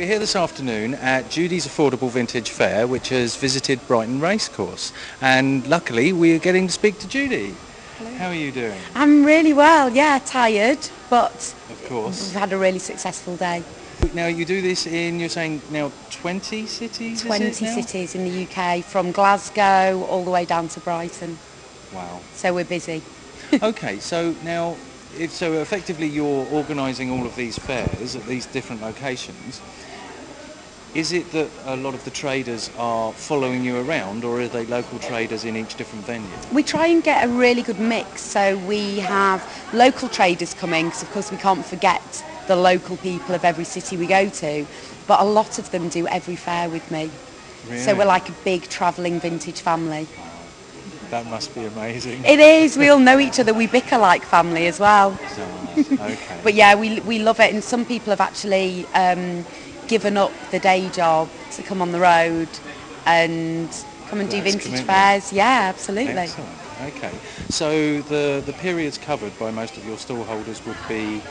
we're here this afternoon at Judys Affordable Vintage Fair, which has visited Brighton Racecourse, and luckily we are getting to speak to Judy. Hello. How are you doing? I'm really well, yeah, tired, but Of course. we've had a really successful day. Now you do this in, you're saying now 20 cities? 20 is it now? cities in the UK, from Glasgow all the way down to Brighton. Wow. So we're busy. Okay, so now, so effectively you're organising all of these fairs at these different locations. Is it that a lot of the traders are following you around, or are they local traders in each different venue? We try and get a really good mix, so we have local traders coming, because of course we can't forget the local people of every city we go to, but a lot of them do every fair with me. Really? So we're like a big travelling vintage family. That must be amazing. It is, we all know each other, we bicker like family as well. Okay. But yeah, we love it, and some people have actually given up the day job to come on the road and come and do vintage fairs. Yeah, absolutely. Excellent. Okay. So the periods covered by most of your stallholders would be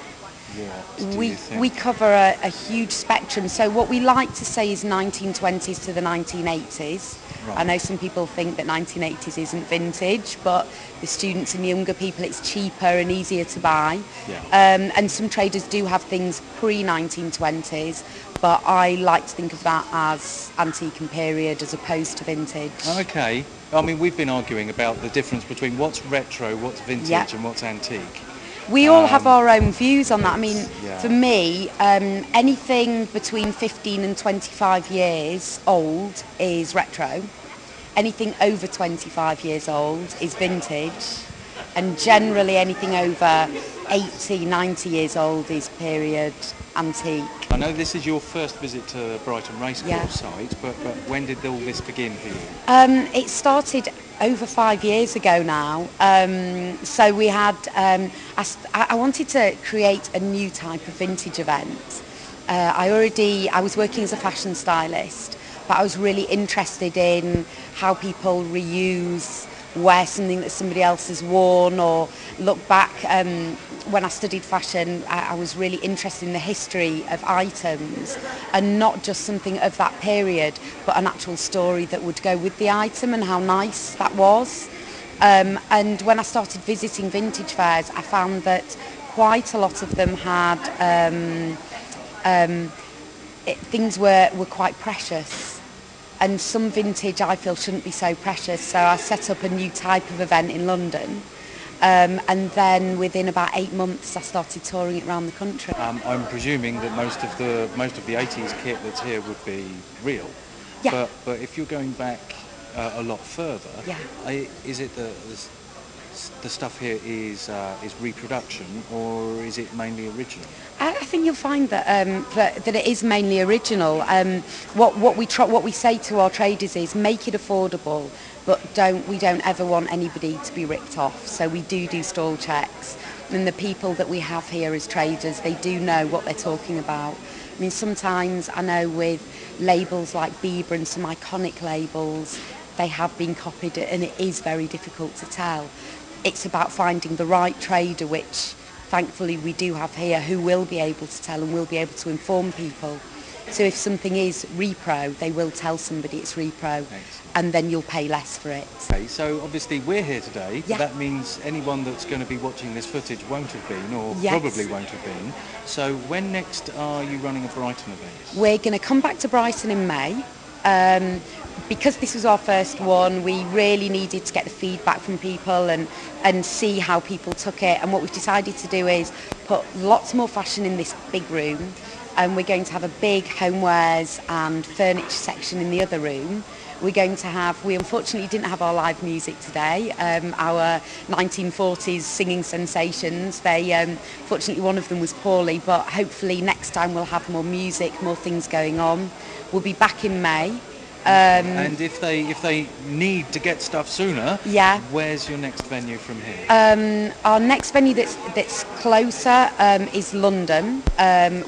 what, do you think? We cover a huge spectrum. So what we like to say is 1920s to the 1980s. Right. I know some people think that 1980s isn't vintage, but the students and younger people, it's cheaper and easier to buy. Yeah. And some traders do have things pre-1920s, but I like to think of that as antique and period as opposed to vintage. Okay. I mean, we've been arguing about the difference between what's retro, what's vintage, Yeah. and what's antique. We all have our own views on that. I mean, yeah. for me, anything between 15 and 25 years old is retro. Anything over 25 years old is vintage. And generally anything over 80, 90 years old is period, antique. I know this is your first visit to the Brighton Racecourse Yeah. site, but when did all this begin for you? It started over 5 years ago now. So we had, I wanted to create a new type of vintage event. I was working as a fashion stylist, but I was really interested in how people reuse, wear something that somebody else has worn, or look back. When I studied fashion, I was really interested in the history of items, and not just something of that period, but an actual story that would go with the item and how nice that was. And when I started visiting vintage fairs, I found that quite a lot of them had things were quite precious. And some vintage I feel shouldn't be so precious, so I set up a new type of event in London, and then within about 8 months I started touring it around the country. I'm presuming that most of the 80s kit that's here would be real. Yeah. But if you're going back a lot further, Yeah. Is it the stuff here is reproduction, or is it mainly original? I think you'll find that that it is mainly original. What we say to our traders is make it affordable, but we don't ever want anybody to be ripped off. So we do stall checks, and the people that we have here as traders, they do know what they're talking about. I mean, sometimes I know with labels like Bieber and some iconic labels, they have been copied, and it is very difficult to tell. It's about finding the right trader, which thankfully we do have here, who will be able to tell and will be able to inform people. So if something is repro, they will tell somebody it's repro. Excellent. And then you'll pay less for it. Okay, so obviously we're here today. Yeah. That means anyone that's going to be watching this footage won't have been, or Yes. probably won't have been. So when next are you running a Brighton event? We're going to come back to Brighton in May. Because this was our first one, we really needed to get the feedback from people and see how people took it. And what we've decided to do is put lots more fashion in this big room, and we're going to have a big homewares and furniture section in the other room. We're going to have, we unfortunately didn't have our live music today, our 1940s singing sensations. Fortunately one of them was poorly, but hopefully next time we'll have more music, more things going on. We'll be back in May. And if they need to get stuff sooner, yeah. Where's your next venue from here? Our next venue that's closer is London.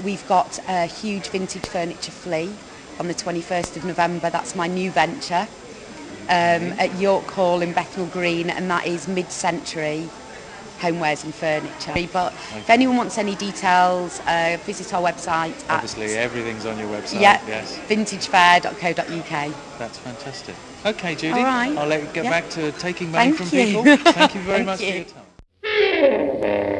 We've got a huge vintage furniture flea on the 21st of November. That's my new venture at York Hall in Bethnal Green, and that is mid-century homewares and furniture. But if anyone wants any details, visit our website. Obviously, everything's on your website. Yeah, yes. vintagefair.co.uk. That's fantastic. Okay, Judy, All right. I'll let you get Yeah. back to taking money Thank from you. people. Thank you very Thank much you. for your time.